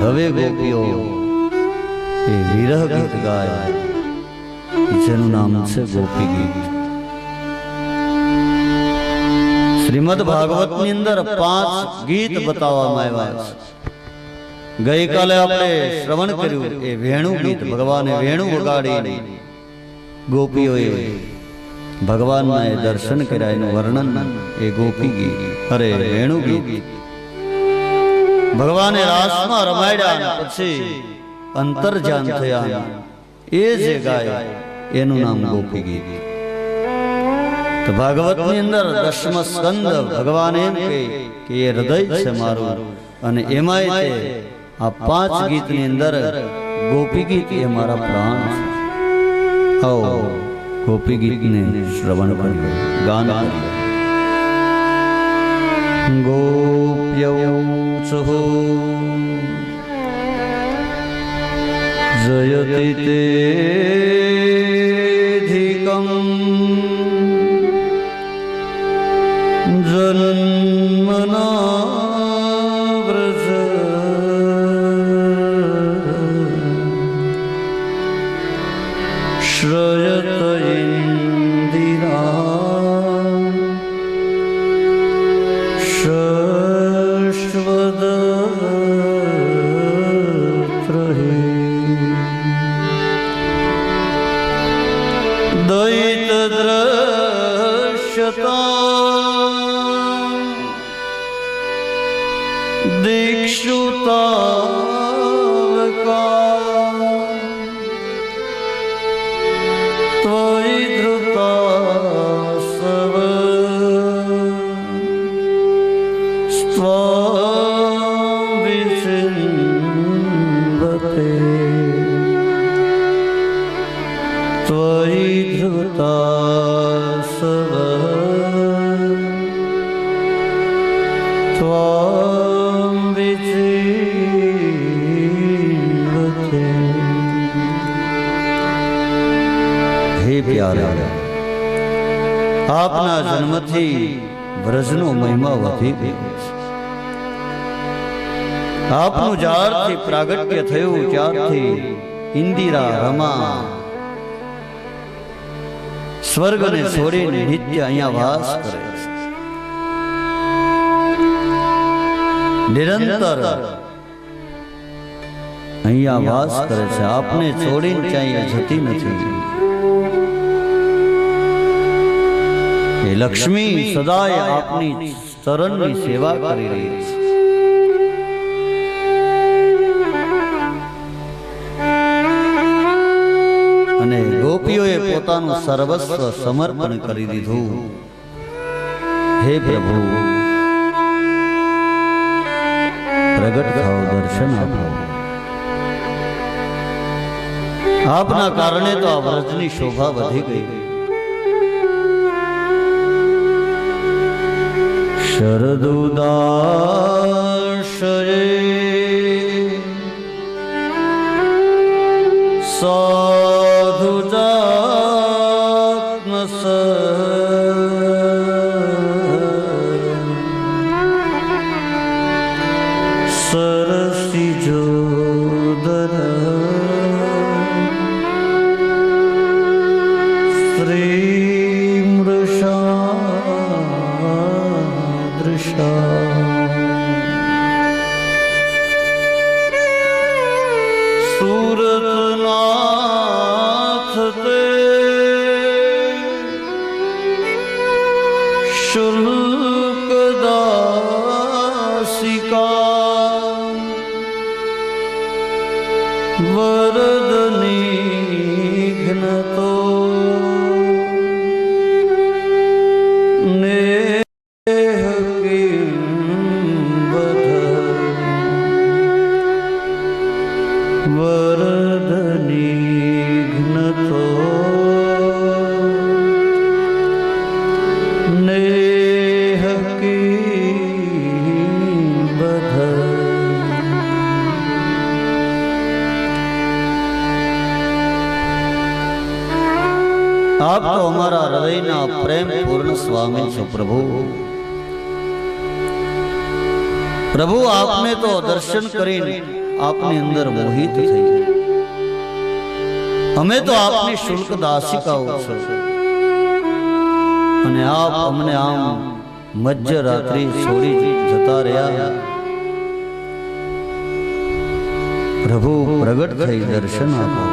હવે ગોપીઓ એ વિરહ ગીત ગાય, જેનું નામ છે ગોપી ગીત. શ્રીમદ ભાગવત ની અંદર 5 ગીત બતાવવામાં આવ્યા છે. ગઈકાલે આપણે શ્રવણ કર્યું એ વેણુ ગીત, ભગવાને વેણુ વગાડી ગોપીઓએ ભગવાનના એ દર્શન કર્યા, એનું વર્ણન એ ગોપી ગીત, અરે વેણુ ગીત. ભગવાને રાસમાં રમાડ્યા પછી અંતર્જાન થયા, એ જે ગાય એનું નામ ગોપી ગીત. તો ભાગવત ની અંદર 10મ સ્કંદ ભગવાન એમ કહે કે એ હૃદય છે મારું, અને એમાંય તે આ 5 ગીત ની અંદર ગોપી ગીત એ મારા પ્રાણ છે. આવો ગોપી ગીત ને શ્રવણ કર્યું, ગાન કર્યું. ગોપ્યૌ ચહો જયતિ તેધિકં જન્મના વ્રજ શ્રયત ઇન્દિરા શશ્વદ દૈત દ્રશ્યતા દીક્ષુતાવકા ત્વયિ ધૃતા સવ સ્ત્વાં વિચિન્વતે ત્વયિ ધૃતા સવ ત્વાં વિચિન્વતે. હે પ્યારા, આપના જન્મથી વ્રજનો મહિમા વધી ગયો છે. આપનું જ્યારથી પ્રાગટ્ય થયું ત્યારથી ઇન્દિરા રમા સ્વર્ગને છોડીને નિત્ય અહીંયા વાસ કરે છે. નિરંતર અહીંયા વાસ કરે છે, આપને છોડીને ક્યાંય જતી નથી. એ લક્ષ્મી સદાય આપની ચરણની સેવા કરી રહી છે. અને ગોપીઓએ પોતાનું સર્વસ્વ સમર્પણ કરી દીધું. હે પ્રભુ, પ્રગટ થાઓ, દર્શન આપો. આપના કારણે તો આ વ્રજની શોભા વધી ગઈ. શરદુદાશરે સાધુજાત્મસ સરસિજોદર શ્રીમૃષા સુરતનાથ તે શુલ્કદાસિકા વરદનિઘ્નતો વરદનિઘ્નતો નેહ કિંબધ. આપ તો અમારા હૃદયના પ્રેમ પૂર્ણ સ્વામી છો પ્રભુ. પ્રભુ આપને તો દર્શન કરીને આપની અંદર મોહિત થઈ ગયા. અમે તો આપની શુલ્ક દાસિકાઓ છો અને આપ અમને આમ મધ્યરાત્રિ છોડી જતા રહ્યા. પ્રભુ પ્રગટ થઈ દર્શન આપો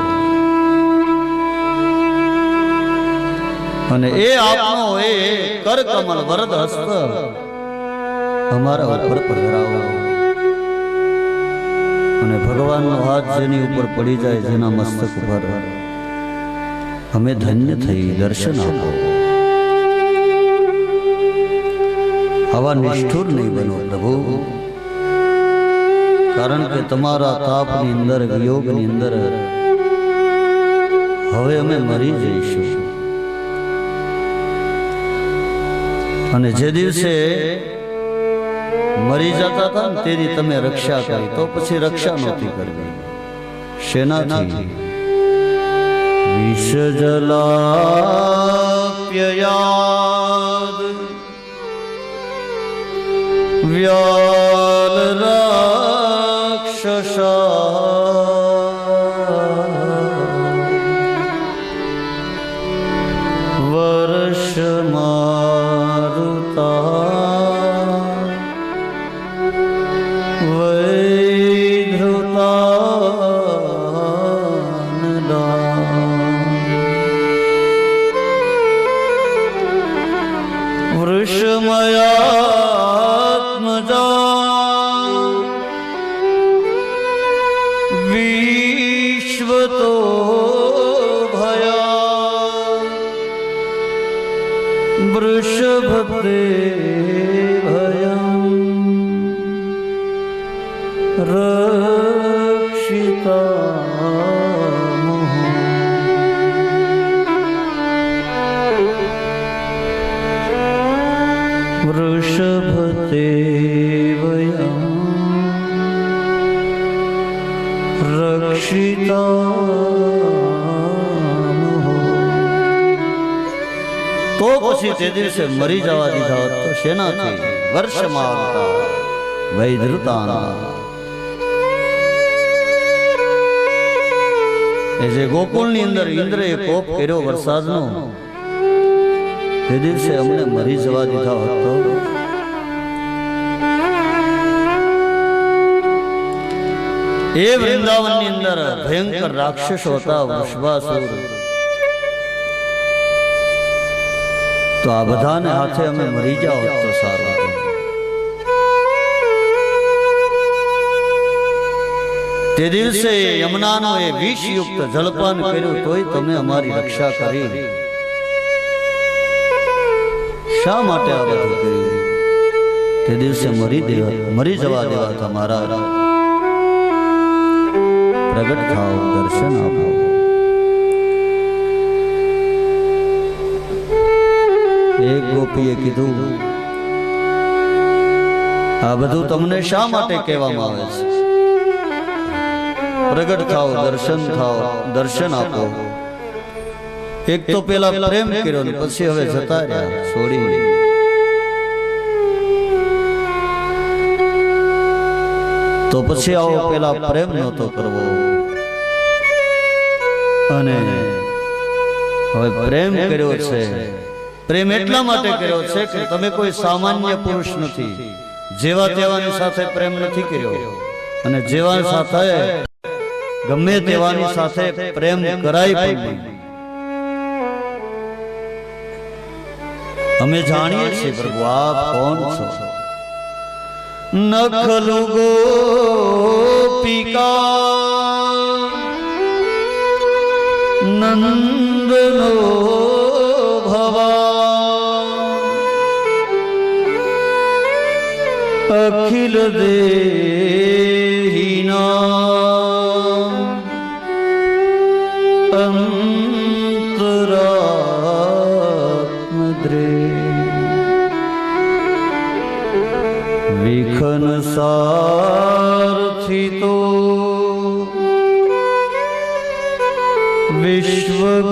અને એ આપનો એ કરકમલ વરદ હસ્ત અમારા ઉપર પધરાવો અને ભગવાનનો હાથ જેની ઉપર પડી જાય, જેના મસ્તક ઉપર, અમે ધન્ય થઈ દર્શન આપો. આવા નિષ્ઠુર નહીં બનો પ્રભુ, કારણ કે તમારા તાપની અંદર, વિયોગની અંદર હવે અમે મરી જઈશું. અને જે દિવસે મરી જતા હતા ને તેથી તમે રક્ષા કરી, તો પછી રક્ષા નહોતી કરવી. શેનાથી? વિષ જલાપ્યયાદ વ્યાલ રાક્ષસા વર્ષ વિશ્વતો ભયા વૃષભતે ભયં રક્ષિતા વૃષભતે ભયં તો પછી તે દિવસે મરી જવા દીધા હોત તો શેનાથી? વર્ષમાં આવતા વૈધૃતાના. એ જે ગોકુળની અંદર ઇન્દ્રએ કોપ કર્યો વરસાદનો, તે દિવસે અમને મરી જવા દીધા હોત તો એ વૃંદાવનની અંદર ભયંકર રાક્ષસો હતા, વૃષભાસુર. તો આ બધાને હાથે અમે મરી જાઓ તો સારું. તે દિવસે યમુનાનો એ વિષયુક્ત જલપાન કર્યું તોય તમે અમારી રક્ષા કરી. શા માટે આ બધું કર્યું? તે દિવસે મરી જવા દેવા તમારા. પ્રગટ થાઓ, દર્શન આપો. એક ગોપીએ કીધું, આ બધું તમને શા માટે કહેવામાં આવે છે? પ્રગટ થાઓ, દર્શન આપો. એક તો પેલા પ્રેમ કર્યો ને પછી હવે જતા રહ્યા છોડી. તો પછી આવો પેલા પ્રેમ નહોતો કરવો અને હવે પ્રેમ કર્યો છે. પ્રેમ એટલા માટે કર્યો છે કે તમે કોઈ સામાન્ય પુરુષ નથી, જેવા તેવાની સાથે પ્રેમ નથી કર્યો. અને જેવા સાથે ગમે તેવાની સાથે પ્રેમ કરાય પણ નહીં. અમે જાણીએ છીએ પ્રભુ આપ કોણ છો. નખલુ ગોપિકા નંદનો ભવા અખિલ દેહિના અંતરાત્મદ્રે વિખન સારથિતો વિશ્વગુપ્તયે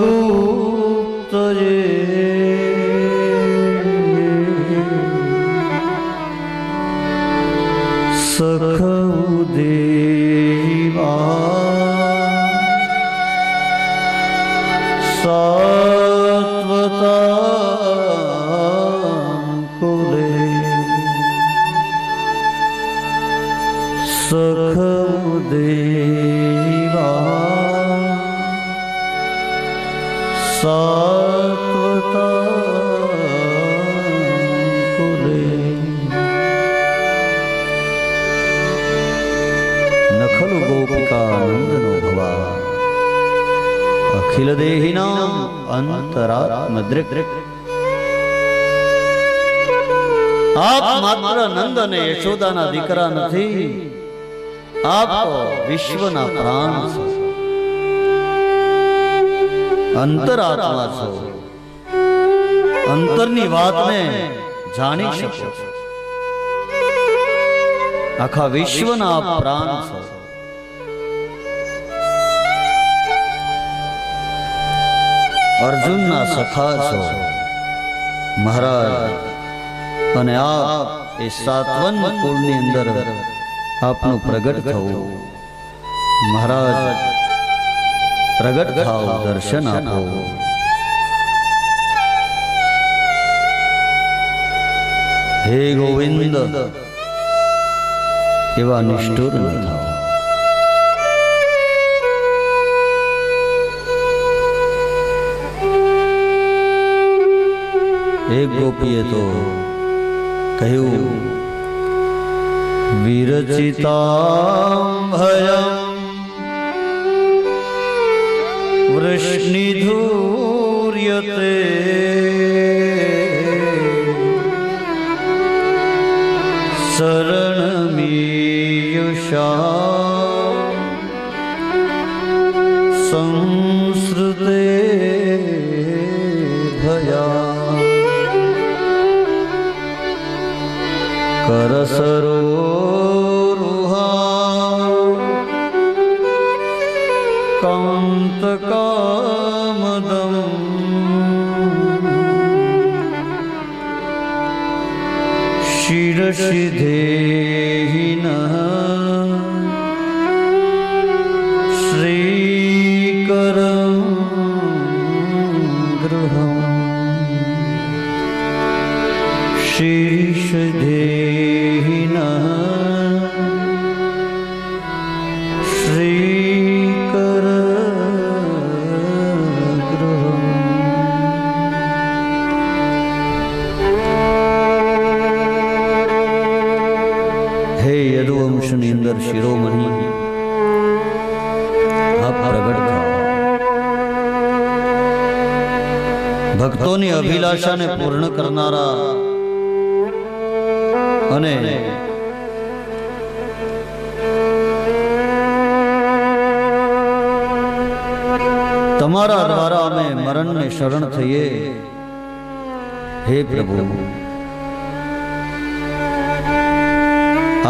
સખૌ દેય સખદેવા સાત્વતા કુલે નખલુ ગોપિકા નંદનો ભવા અખિલ દેહિનામ અંતરાત્મ દૃક આપ માત્ર નંદ અને યશોદાના દીકરા નથી, આપ તો વિશ્વના પ્રાણ છો, અંતરાત્મા છો, અંતરની વાતને જાણી શકો છો, આખા વિશ્વના આપ પ્રાણ છો. અર્જુનના સખા છો મહારાજ, અને આપ એ સાતવન કુળની અંદર આપનું પ્રગટ થવું. મહારાજ પ્રગટ થાવ, દર્શન આપો. હે ગોવિંદ એવા નિષ્ઠુર ન થાવ. એક ગોપીએ તો કહ્યું, વિરચિતાંભયં વૃષ્ણિધૂર્યતે શરણમીયુષા સંસ્કૃતે ભયા કરસરોરુહા કાંતકામદં શિરસિધેહિનઃ શ્રીકરં ગૃહં શિરસિધેહિનઃ શ્રીકર ગૃહં. હે યદુવંશની અંદર શિરોમણી, આપ પ્રગટ થાઓ. ભક્તોની અભિલાષાને પૂર્ણ કરનારા અને તમારા દ્વારા અમે મરણને શરણ થઈએ. હે પ્રભુ,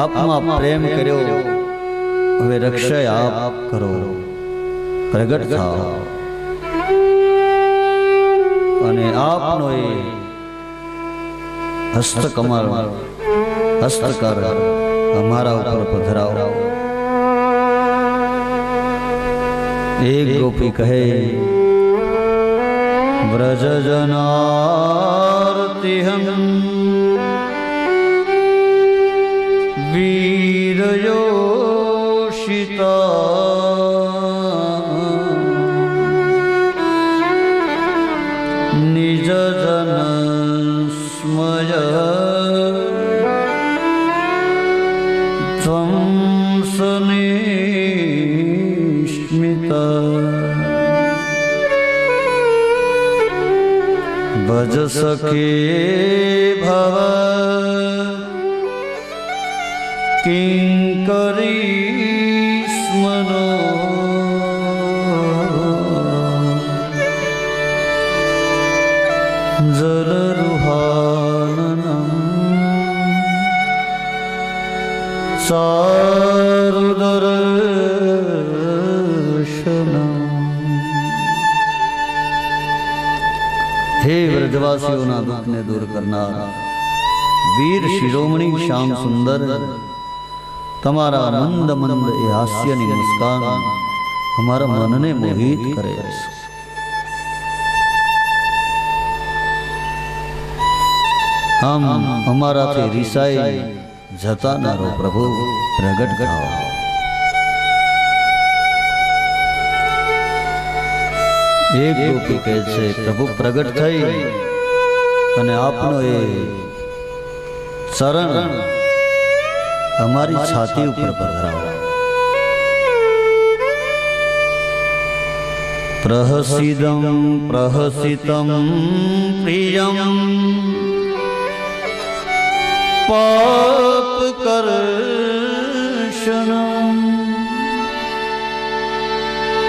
આપમાં પ્રેમ કર્યો, હવે રક્ષા આપ કરો. પ્રગટ થાઓ અને આપનો એ હસ્તકમળ હસ્તકર અમારા ઉપર પધરાવો. એક ગોપી કહે, વ્રજજનાર્તિહં વીરયોષિતા નિજજન સ્મય ભજ સખે ભવ કિંકરી સ્મનો જલરુહાનનં ચારુદર્શનં. હે વ્રજવાસીઓના દુઃખને દૂર કરનાર વીર શિરોમણી શ્યામ સુંદર, તમારા મંદ મંદ એ હાસ્યની મુસ્કાન અમારા મનને મોહિત કરે છે. આમ અમારાથી રિસાઈ જતા ન રહો પ્રભુ, પ્રગટ થાઓ. એક ગોપી કહે છે, પ્રભુ પ્રગટ થઈ અને આપનો એ ચરણ અમારી છાતી ઉપર પધરાવો. પ્રહસિદમ પ્રહસિતમ પ્રિયમ પાપકર્ષણમ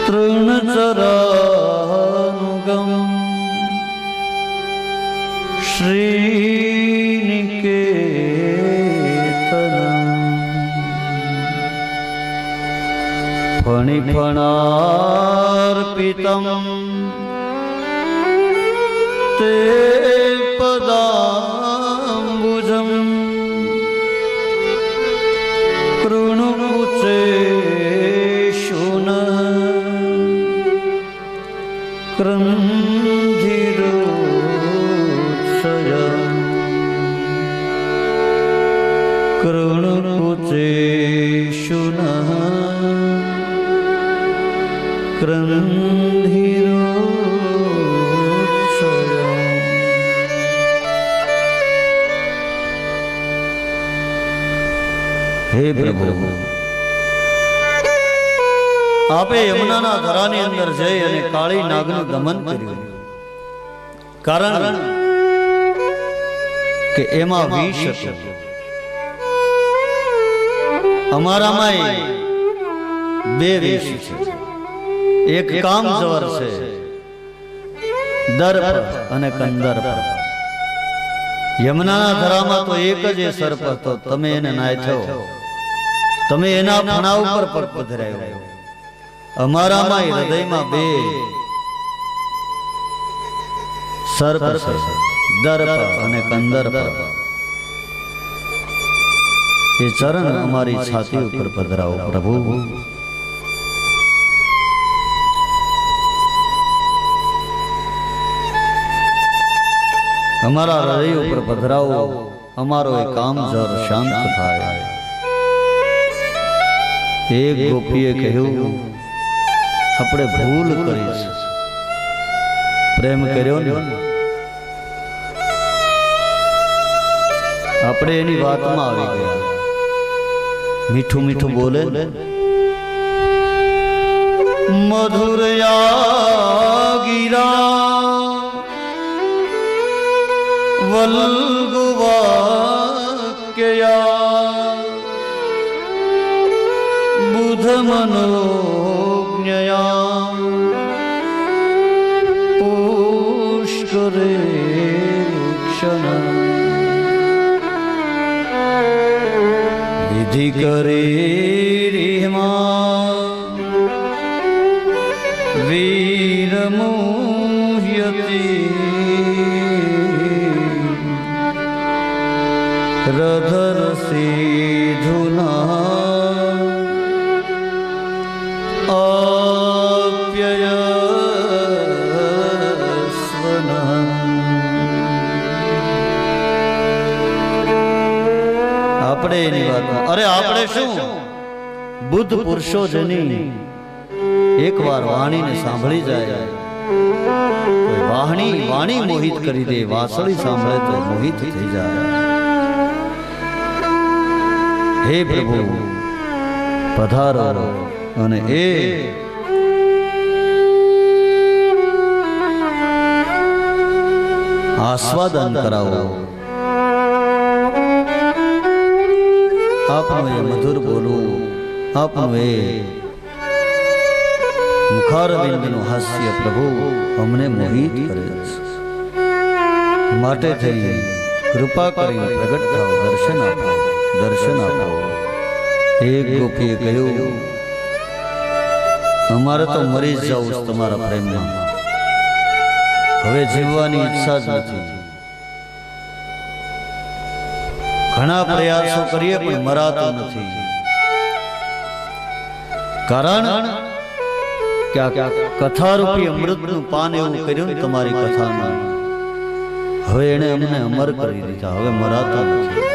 તૃણચરાનુગમ શ્રીનિકેતનમ ફણિફણાર્પિતમ તે પદાંબુજમ કૃણુચેશુન ક્રંધિરોત્સયમ કૃણુચેશુન ક્રંધિરોત્સયમ. હે પ્રભુ, આપે યમુનાના ધરાની અંદર જઈ અને કાળી નાગનું દમન કર્યું, કારણ કે એમાં વિષ હતું. અમારામાં બે વિષ છે, એક કામજવર છે, દર્પ અને કંદર્પ. યમુનાના ધરામાં તો એક જ એ સર્પ હતો, તમે એને નાથ્યો, તમે એના ફણા ઉપર પગ પધરાયો. અમારામાં હૃદયમાં બે સર્પ છે, દર્પ અને કંદર્પ. એ ચરણ અમારી છાતી ઉપર પધરાવો પ્રભુ. અમારા હૃદય ઉપર પધરાવો, અમારો એ કામજર શાંત થાય. એક ગોપીએ કહ્યું, આપણે ભૂલ કરી છે, પ્રેમ કર્યો ને, આપણે એની વાતમાં આવી ગયા. મીઠું મીઠું બોલે, મધુરયા ગીરા વલ્ગુવાક્યયા બુધ મનોજ્ઞયા પુષ્કરે ક્ષણ વિધિ કરે રીમા વીરમુહ્યતી રધર સિધુના આપ્યયસ્વના. આપણે એની વાતમાં, અરે આપણે શું, બુદ્ધ પુરુષો જેની એકવાર વાણીને સાંભળી જાય, વાણી મોહિત કરી દે, વાસળી સાંભળે તો મોહિત થઈ જાય. હે પ્રભુ, પધારો અને એ આસ્વાદન કરાવો. આપનું એ મધુર બોલવું, આપનું એ મુખારવિંદનું હાસ્ય પ્રભુ અમને મોહિત કરે છે. માટે થઈ કૃપા કરીને પ્રગટ થાઓ, દર્શન આપો, દર્શન આપો. એક ગોપીએ કહ્યું, અમારે તો મરી જ જવું તમારા પ્રેમમાં, હવે જીવવાની ઈચ્છા જ નથી. ઘણા પ્રયાસો કરીએ પણ મરાતો નથી, કારણ કે આ કથારૂપી અમૃતનું પાન એવું કર્યું ને તમારી કથામાં, હવે એને અમને અમર કરી દીધા, હવે મરાતા નથી.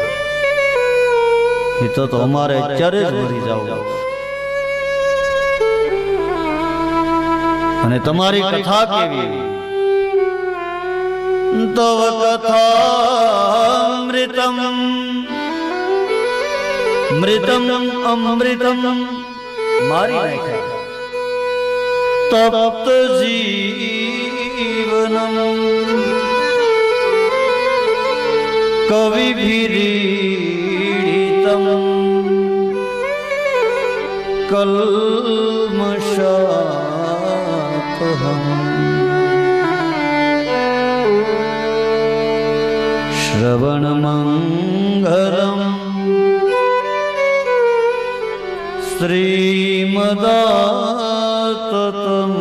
એ તો અમારે અત્યારે જ મરી જાવ અને તમારી કથા કેવી તવ કથામૃતમ મૃતમ અમૃતમ મારી નાખ્યા તપ્ત જીવનમ કવિભીરીડિતમ કલ્મષાપહમ શ્રવણમંગલમ શ્રીમદાતતમ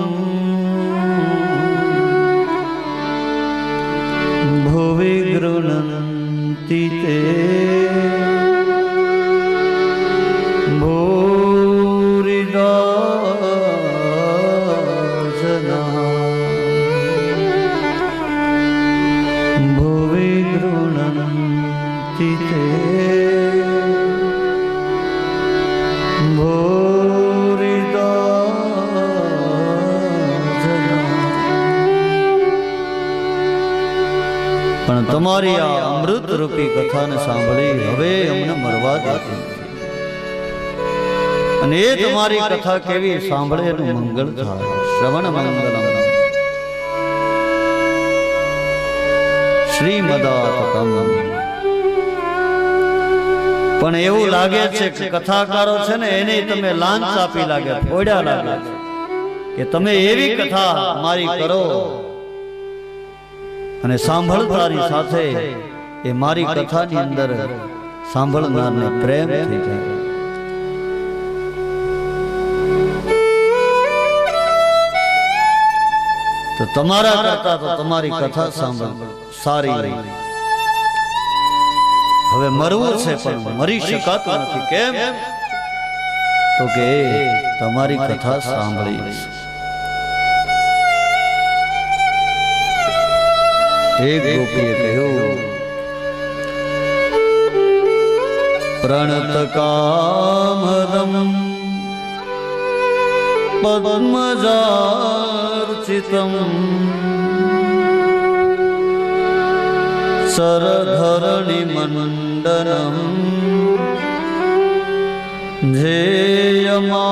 ભુવિ ગૃણન્તિ તે ભૂરિદા જના ભુવિ ગૃણન્તિ તે પણ તમારી આ અમૃત રૂપી કથાને સાંભળી હવે અમને મરવા દેતી અને એ તમારી કથા કેવી સાંભળે એનું મંગળ થાય શ્રવણ મંગલમ શ્રીમદાતતમ પણ એવું લાગે છે કે કથાકારો છે ને એને તમે લાંચ આપી લાગે ફોડ્યા લાગે કે તમે એવી કથા મારી કરો અને સાંભળતાની સાથે એ મારી કથાની અંદર સાંભળનારને પ્રેમ થઈ જાય તો તમારા કરતા તો તમારી કથા સાંભળ સારી હવે મરવું છે પણ મરી શકાતું નથી કેમ તો કે તમારી કથા સાંભળી એક ગોપીએ કહ્યું પ્રણત કામદમ પદ્મજાર્ચિતમ સરધરણિ મંડનમ ધ્યેયમાપદી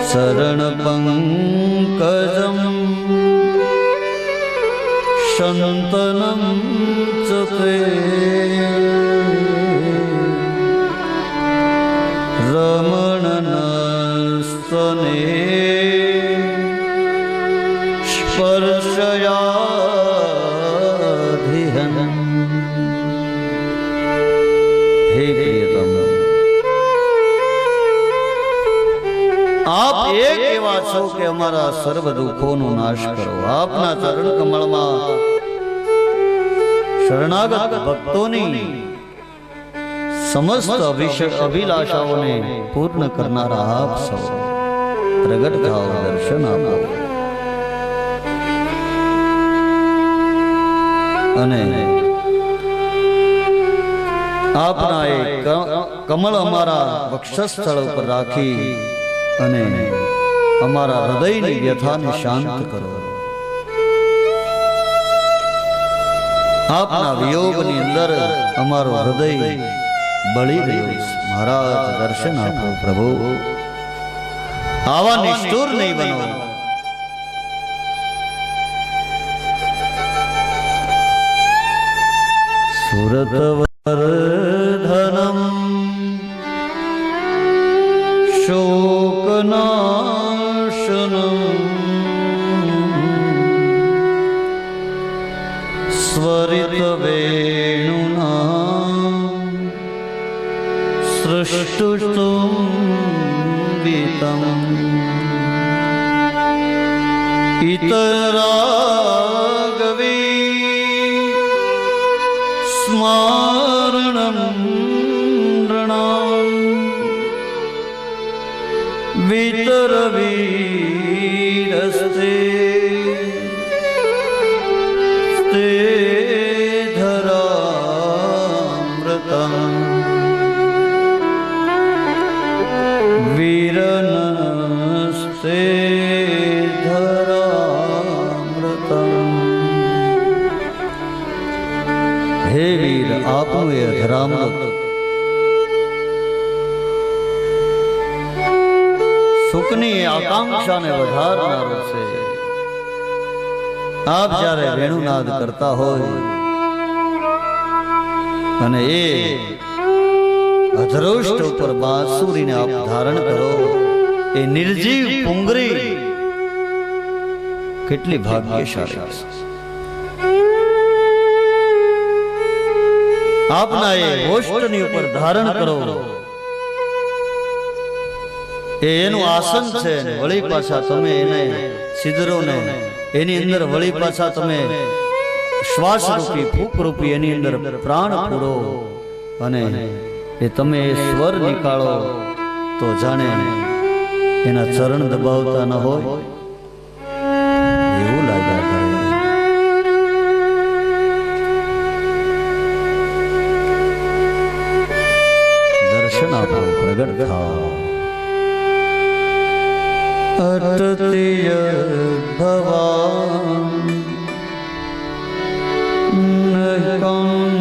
શરણ પંકજમ શંતનમ ચ તે રમણનસ્તને સ્પર્શયાધિહન હે પ્રિયતમ આપ એક એવા છો કે અમારા સર્વ દુઃખોનો નાશ કરો આપના ચરણ કમળમાં શરણાગત ભક્તોની સમસ્ત અભિલાષાઓને પૂર્ણ કરનારા આપ સૌ પ્રગટ થાઓ દર્શન આપો અને આપના એ કમળ અમારા વક્ષસ્થળ ઉપર રાખી અને અમારા હૃદયની વ્યથાને શાંત કરો આપના વિયોગની અંદર અમારું હૃદય બળી રહ્યું છે મહારાજ દર્શન આપો પ્રભુ આવા નિષ્ઠુર નહીં બનો સુરત વર્ધનમ શોકનાશનમ સ્વરિત વેણુના સૃષ્ટુસ્તુંબિતમ ઇતરાગવી સ્મરણમ નૃણામ વિતરવીરસ્તે તે ધરા સુખની આકાંક્ષાને વધારનારો છે. આપ જ્યારે વેણુનાદ કરતા હોય અને એ અધરોષ્ટ ઉપર બાંસુરીને આપ ધારણ કરો, એ નિર્જીવ પુંગરી કેટલી ભાગ્યશાળી છે. આપના એ હોષ્ટની ઉપર ધારણ કરો, એ એનું આસન છે. વળી પાછા તમે એને સિદ્ધરોને એની અંદર વળી પાછા તમે શ્વાસ રૂપી ફૂક રૂપી એની અંદર પ્રાણ પૂરો અને એ તમે એ સ્વર નીકાળો તો જાણે એના ચરણ દબાવતા ન હોય એવું લાગ્યા કરે. દર્શન આપો, પ્રગટ થાઓ. અટતિય ભવાન નકન્નનમ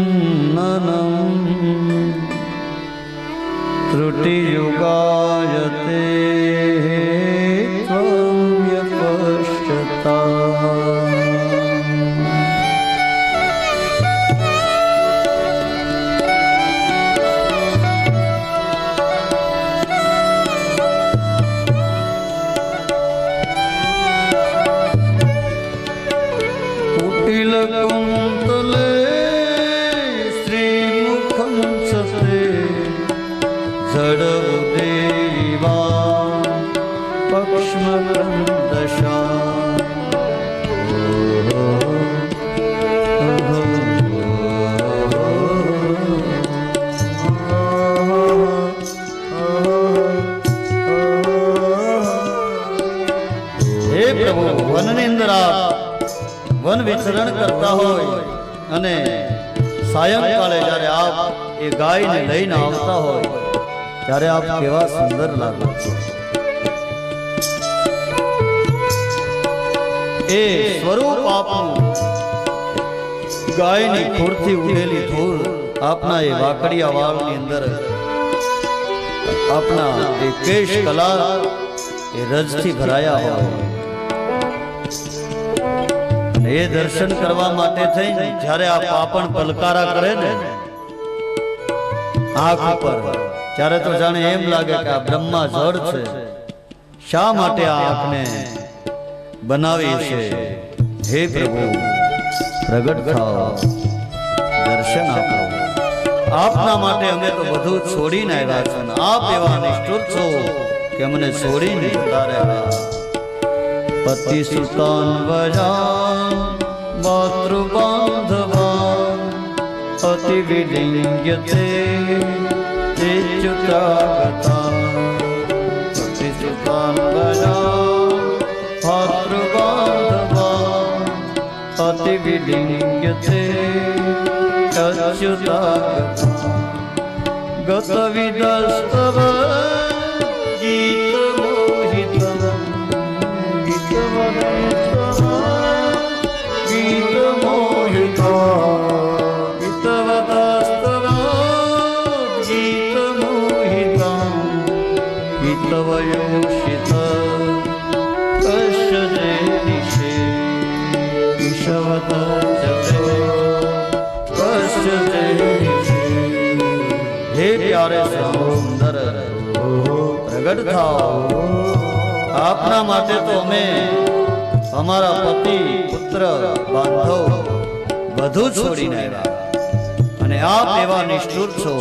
ત્રુટિયુગાયતે ત્વમ્યપશ્યતા. कुटिलकुन्तले श्रीमुखं सते जडउदेवा पक्ष्मकन्दशा. हे प्रभु, वनની અંદર આપ વન વિચરણ કરતા હોય અને સાયંકાળે જ્યારે આપ એ ગાયને લઈને આવતા હોય ત્યારે આપ કેવા સુંદર લાગો છો. એ સ્વરૂપ આપનું ગાયની ખોરથી ઉડેલી ધૂળ આપના એ વાકડિયા વાળની અંદર આપના એ કેશ કલા એ રજથી ભરાયા હોય. એ દર્શન કરવા માટે થઈને જ્યારે આ પાપણ પલકારા કરે ને આંખ ઉપર, ત્યારે તો જાણે એમ લાગે કે આ બ્રહ્મા જળ છે. શા માટે આ આંખને બનાવી છે? હે પ્રભુ, પ્રગટ થાઓ, દર્શન આપો. આપના માટે અમે તો બધું છોડીને આવ્યા છે. આપ એવા નિષ્ઠુર છો કે અમને છોડીને જતા રહ્યા. પતિ સુતાન વજાન માતૃબાંધવાન અતિ વિલિંગ્યતે ચેચ્યુતાગતા. પતિ સુતાન વજાન માતૃબાંધવાન અતિ વિલિંગ્યતે ચેચ્યુતાગતા. ગત વિદસ્તવ ગીત મોહિતમ ગીત મોહિતા ગીત વદસ્તવ ગીત મોહિતા ગીત વયોષિત કશ્ય જે દિશે વિષવત જતે કશ્ય જે દિશે. હે પ્યારે સુંદર પ્રગટ થાઓ. આપના માટે તો અમે અમારા પતિ પુત્ર બાંધવ બધું છોડીને આવ્યા અને આપ એવા નિષ્ઠુર છો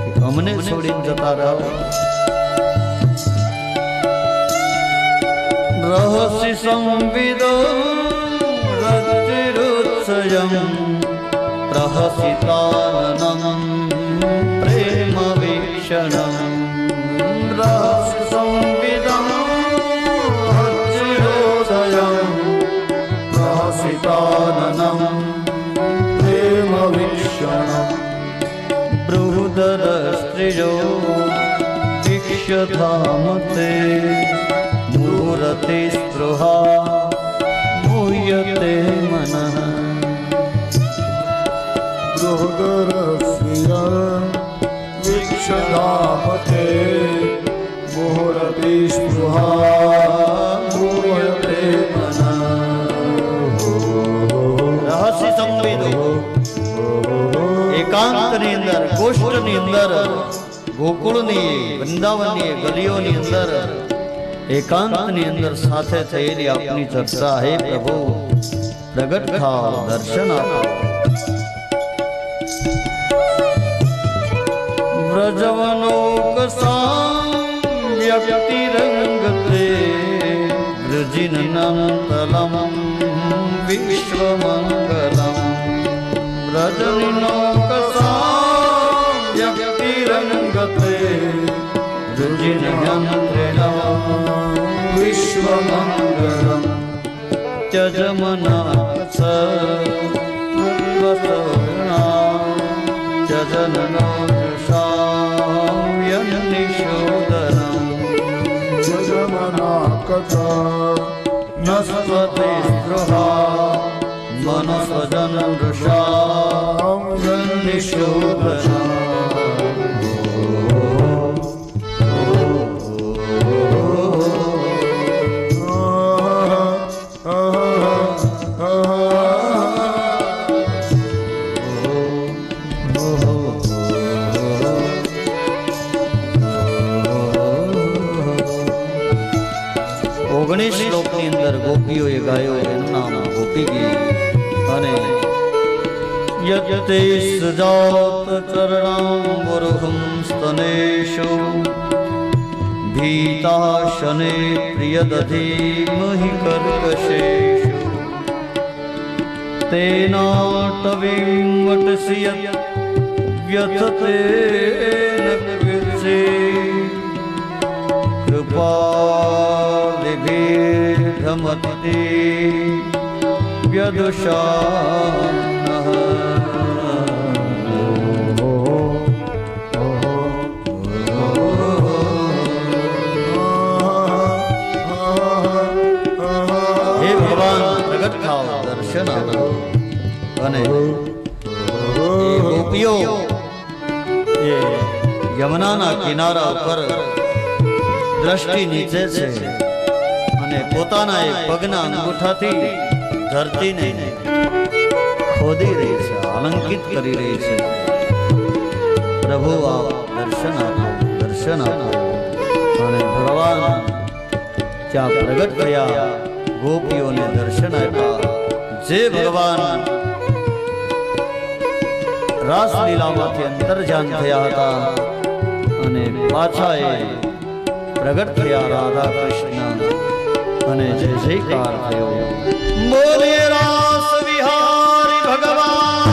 કે અમને છોડીને જતા રહો. રહસી સંવિદો રતિરુત્સયમ પ્રહસિતાનનમ પ્રેમ વીક્ષણમ. રહસ્ય સંવિદમ પ્રહસિતાનનમ પ્રેમ વીક્ષણમ. બૃહદર સ્ત્રીજો દીક્ષધામ તે મૂરતિ સ્પૃહા મૂયતે મનઃ. બૃહદર સ્ત્રીય દીક્ષધામ તે મૂરતિ સ્પૃહા જગતની અંદર ગોકુળની વૃંદાવનની ગલીઓની અંદર એકાંતની અંદર સાથે થયેલી આપની ચર્ચા હે પ્રભુ પ્રગટ થાઓ દર્શન આપો વ્રજવનોકસાવ્યક્તિરંગતે વૃજિનનંતલમ વિશ્વમંગલમ વ્રજવનોકસાવ્યક્તિરંગતે વૃજિનનંતલમ વિશ્વમંગલમ त्यजमनाक्ष त्यजननोषाव्यनिशोदनम् त्यजमनाक्ष नस्पति स्पृहा मनस्वजनृषाव्यनिशोदनम् શ્લોકની અંદર ગોપીઓએ ગાયો એનું નામ ગોપી ગીત અને યતે સુજાત ચરણાંબુરુહં સ્તનેષુ ભીતા શને પ્રિયદધીમહિ કર્કશેષુ તેનાટવીં વટસી વ્યથતે નકૃત્સે कृपादिभिर्धमति व्यदुषानः हे भगवान प्रगट થાઓ દર્શન આપો અને એ ગોપીઓ એ યમુનાના કિનારા ઉપર દ્રષ્ટિ નીચે છે અને પોતાના એક પગના અંગૂઠાથી ધરતીને ખોદી રહી છે અલંકિત કરી રહી છે પ્રભુ આપ દર્શન આપો અને ભગવાન ત્યાં પ્રગટ થયા ગોપીઓને દર્શન આપ્યા જે ભગવાન રાસલીલામાંથી અંતર્જાન થયા હતા અને પાછા એ પ્રગટ થયા રાધા કૃષ્ણ અને જય જયકાર થયો બોલે રાસ વિહારી ભગવાન